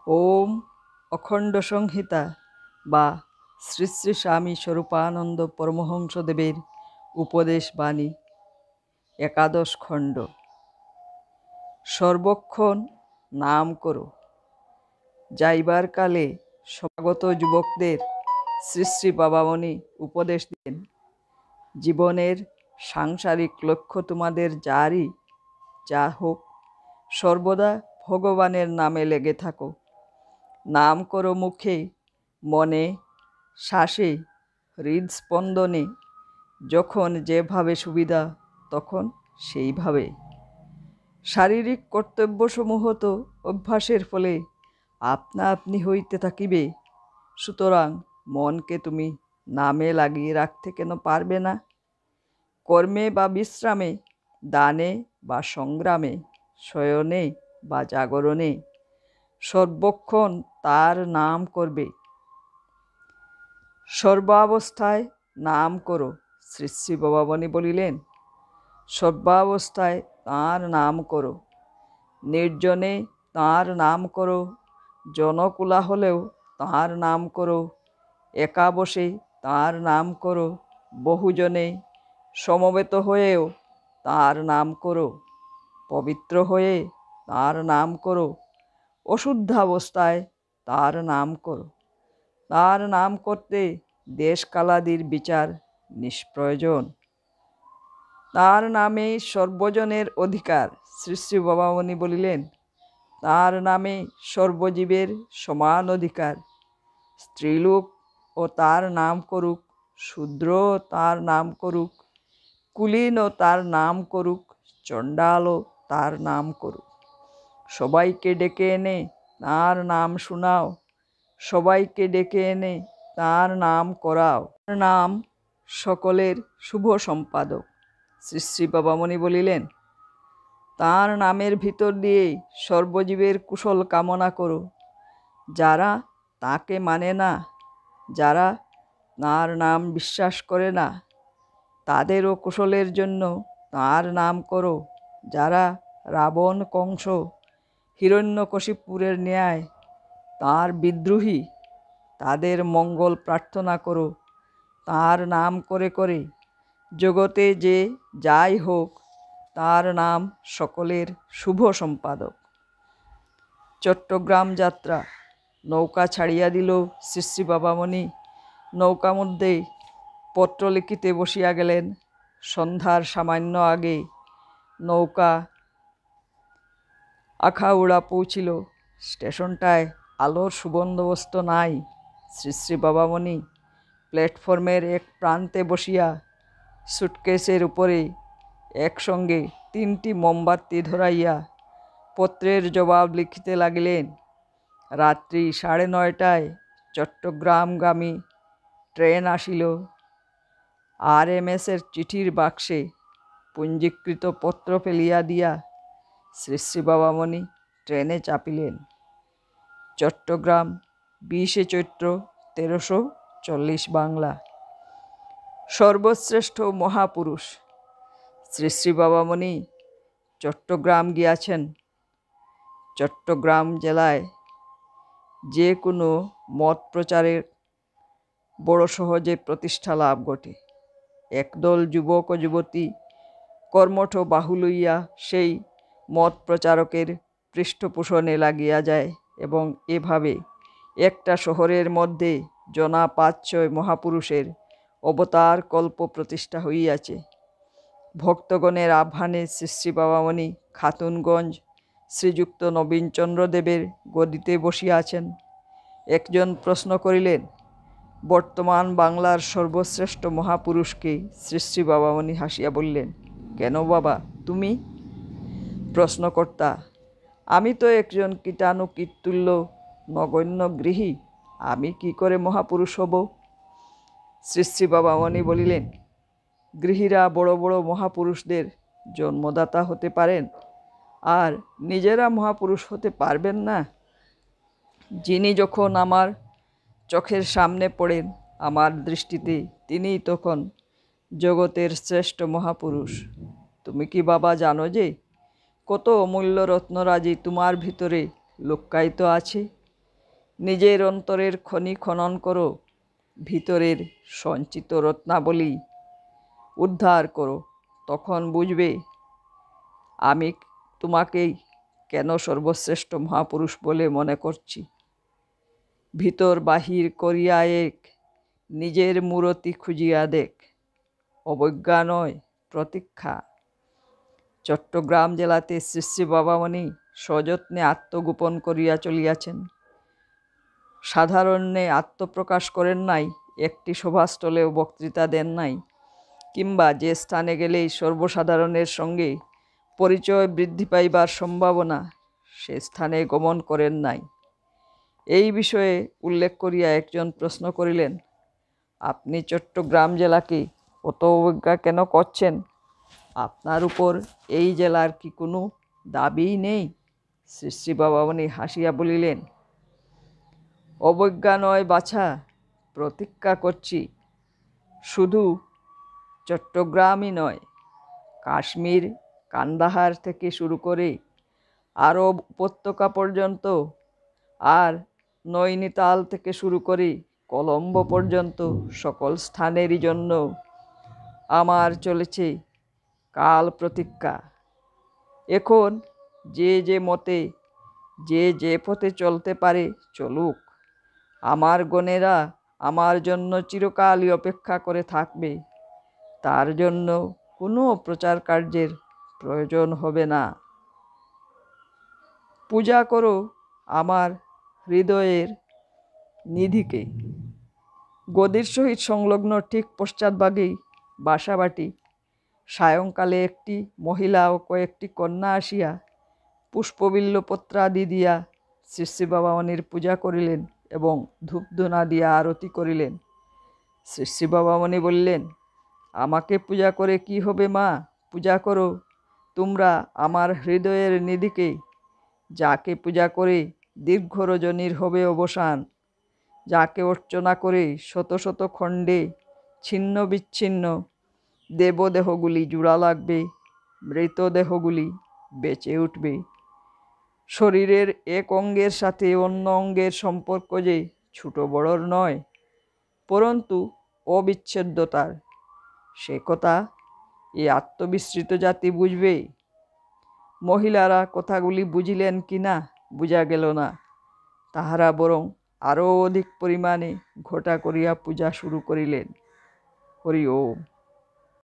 ওম অখণ্ড সংহিতা বা শ্রী শ্রী স্বামী স্বরূপানন্দ পরমহংসদেবের উপদেশ বাণী একাদশ খণ্ড। সর্বক্ষণ নাম করো। যাইবার কালে সমাগত যুবকদের শ্রী শ্রী বাবামণি উপদেশ দিলেন, জীবনের সাংসারিক লক্ষ্য তোমাদের যারই যা হোক, সর্বদা ভগবানের নামে লেগে থাকো। নাম করো মুখে, মনে, শ্বাসে, হৃদস্পন্দনে, যখন যেভাবে সুবিধা তখন সেইভাবে। শারীরিক কর্তব্যসমূহ তো অভ্যাসের ফলে আপনা আপনি হইতে থাকিবে, সুতরাং মনকে তুমি নামে লাগিয়ে রাখতে কেন পারবে না? কর্মে বা বিশ্রামে, দানে বা সংগ্রামে, শয়নে বা জাগরণে সর্বক্ষণ তার নাম করবে। সর্বাবস্থায় নাম করো। শ্রী শ্রী বাবামণি বলিলেন, সর্বাবস্থায় তাঁর নাম করো। নির্জনে তাঁর নাম করো, জনকোলাহলেও তাঁর নাম করো, একা বসে তাঁর নাম করো, বহুজনে সমবেত হয়েও তাঁর নাম করো, পবিত্র হয়ে তাঁর নাম করো, অশুদ্ধাবস্থায় তাঁর নাম করো। তাঁর নাম করতে দেশকালাদির বিচার নিষ্প্রয়োজন। তাঁর নামে সর্বজনের অধিকার। শ্রী শ্রী বাবামণি বলিলেন, তাঁর নামে সর্বজীবের সমান অধিকার। স্ত্রীলোক ও তার নাম করুক, শূদ্র তার নাম করুক, কুলীনও তার নাম করুক, চণ্ডালও তার নাম করুক। সবাইকে ডেকে এনে তাঁর নাম শোনাও, সবাইকে ডেকে এনে তাঁর নাম করাও। তাঁর নাম সকলের শুভ সম্পাদক। শ্রী শ্রী বাবামণি বলিলেন, তাঁর নামের ভিতর দিয়ে সর্বজীবের কুশল কামনা করো। যারা তাকে মানে না, যারা তাঁর নাম বিশ্বাস করে না, তাদেরও কুশলের জন্য তাঁর নাম করো। যারা রাবণ, কংস, হিরণ্যকশিপুরের ন্যায় তাঁর বিদ্রোহী, তাদের মঙ্গল প্রার্থনা করো তাঁর নাম করে করে। জগতে যে যাই হোক, তাঁর নাম সকলের শুভ সম্পাদক। চট্টগ্রাম যাত্রা। নৌকা ছাড়িয়া দিল শ্রী শ্রী বাবামণি। নৌকা মধ্যে পত্র লিখিতে বসিয়া গেলেন। সন্ধ্যার সামান্য আগে নৌকা আখাউড়া পৌঁছিল। স্টেশনটায় আলোর সুবন্দোবস্ত নাই। শ্রী শ্রী বাবামণি প্ল্যাটফর্মের এক প্রান্তে বসিয়া সুটকেসের উপরে একসঙ্গে 3টি মোমবাতি ধরাইয়া পত্রের জবাব লিখিতে লাগিলেন। রাত্রি 9:30টায় চট্টগ্রামগামী ট্রেন আসিল। RMSের চিঠির বাক্সে পঞ্জীকৃত পত্র ফেলিয়া দিয়া শ্রী শ্রী বাবামণি ট্রেনে চাপিলেন। চট্টগ্রাম, 20শে চৈত্র 1340 বাংলা। সর্বশ্রেষ্ঠ মহাপুরুষ শ্রী শ্রী বাবামণি চট্টগ্রাম গিয়াছেন। চট্টগ্রাম জেলায় যে কোনো মত প্রচারের বড় সহজে প্রতিষ্ঠা লাভ ঘটে। একদল যুবক ও যুবতী কর্মঠ বাহু লইয়া সেই মত প্রচারকের পৃষ্ঠপোষণে লাগিয়া যায় এবং এভাবে একটা শহরের মধ্যে জনা 5-6 মহাপুরুষের অবতার কল্প প্রতিষ্ঠা হইয়াছে। ভক্তগণের আহ্বানে শ্রী শ্রী বাবামণি খাতুনগঞ্জ শ্রীযুক্ত নবীনচন্দ্রদেবের গদিতে বসিয়া আছেন। একজন প্রশ্ন করিলেন, বর্তমান বাংলার সর্বশ্রেষ্ঠ মহাপুরুষকে? শ্রী শ্রী বাবামণি হাসিয়া বললেন, কেন বাবা, তুমি? প্রশ্নকর্তা, আমি তো একজন কীটাণু কীটতুল্য নগণ্য গৃহী, আমি কি করে মহাপুরুষ হব? শ্রী শ্রী বাবামণি বলিলেন, গৃহীরা বড় বড় মহাপুরুষদের জন্মদাতা হতে পারেন, আর নিজেরা মহাপুরুষ হতে পারবেন না। যিনি যখন আমার চোখের সামনে পড়েন, আমার দৃষ্টিতে তিনিই তখন জগতের শ্রেষ্ঠ মহাপুরুষ। তুমি কি বাবা জানো যে কত অমূল্য রত্নরাজি তোমার ভিতরে লুক্কায়িত আছে? নিজের অন্তরের খনি খনন করো, ভিতরের সঞ্চিত রত্নাবলী উদ্ধার করো। তখন বুঝবে আমি তোমাকেই কেন সর্বশ্রেষ্ঠ মহাপুরুষ বলে মনে করছি। ভিতর বাহির করিয়া এক, নিজের মূরতি খুঁজিয়া দেখ। অবজ্ঞা নয়, প্রতীক্ষা। চট্টগ্রাম জেলাতে শ্রী শ্রী বাবামণি সযত্নে আত্মগোপন করিয়া চলিয়াছেন। সাধারণে আত্মপ্রকাশ করেন নাই, একটি সভাস্থলেও বক্তৃতা দেন নাই, কিংবা যে স্থানে গেলেই সর্বসাধারণের সঙ্গে পরিচয় বৃদ্ধি পাইবার সম্ভাবনা, সে স্থানে গমন করেন নাই। এই বিষয়ে উল্লেখ করিয়া একজন প্রশ্ন করিলেন, আপনি চট্টগ্রাম জেলাকে অত অবজ্ঞা কেন করছেন? আপনার উপর এই জেলার কি কোনো দাবি নেই? শ্রী শ্রী বাবামণি হাসিয়া বলিলেন, অবজ্ঞা নয় বাছা, প্রতীক্ষা করছি। শুধু চট্টগ্রামই নয়, কাশ্মীর, কান্দাহার থেকে শুরু করে আরব উপত্যকা পর্যন্ত, আর নৈনিতাল থেকে শুরু করে কলম্বো পর্যন্ত সকল স্থানেরই জন্য আমার চলেছে কাল প্রতীক্ষা। এখন যে যে মতে, যে যে পথে চলতে পারে চলুক। আমার গণেরা আমার জন্য চিরকালই অপেক্ষা করে থাকবে। তার জন্য কোনো প্রচার কার্যের প্রয়োজন হবে না। পূজা করো আমার হৃদয়ের নিধিকে। গদির সহিত সংলগ্ন ঠিক পশ্চাৎভাগেই বাসাবাটি। সায়ংকালে একটি মহিলা ও কয়েকটি কন্যা আসিয়া পুষ্পবিল্লপত্রাদি দিয়া শ্রী শ্রী বাবামণির পূজা করিলেন এবং ধূপধুনা দিয়া আরতি করিলেন। শ্রী শ্রী বাবামণি বললেন, আমাকে পূজা করে কি হবে মা? পূজা করো তোমরা আমার হৃদয়ের নিধিকে। যাকে পূজা করে দীর্ঘ রজনীর হবে অবসান, যাকে অর্চনা করে শত শত খণ্ডে ছিন্ন বিচ্ছিন্ন দেবদেহগুলি জোড়া লাগবে, মৃতদেহগুলি বেঁচে উঠবে। শরীরের এক অঙ্গের সাথে অন্য অঙ্গের সম্পর্ক যে ছোট বড়র নয়, পরন্তু অবিচ্ছেদ্যতার, সে কথা এই আত্মবিস্মৃত জাতি বুঝবে। মহিলারা কথাগুলি বুঝিলেন কি না বুঝা গেল না। তাহারা বরং আরও অধিক পরিমাণে ঘটা করিয়া পূজা শুরু করিলেন। হরি ওম।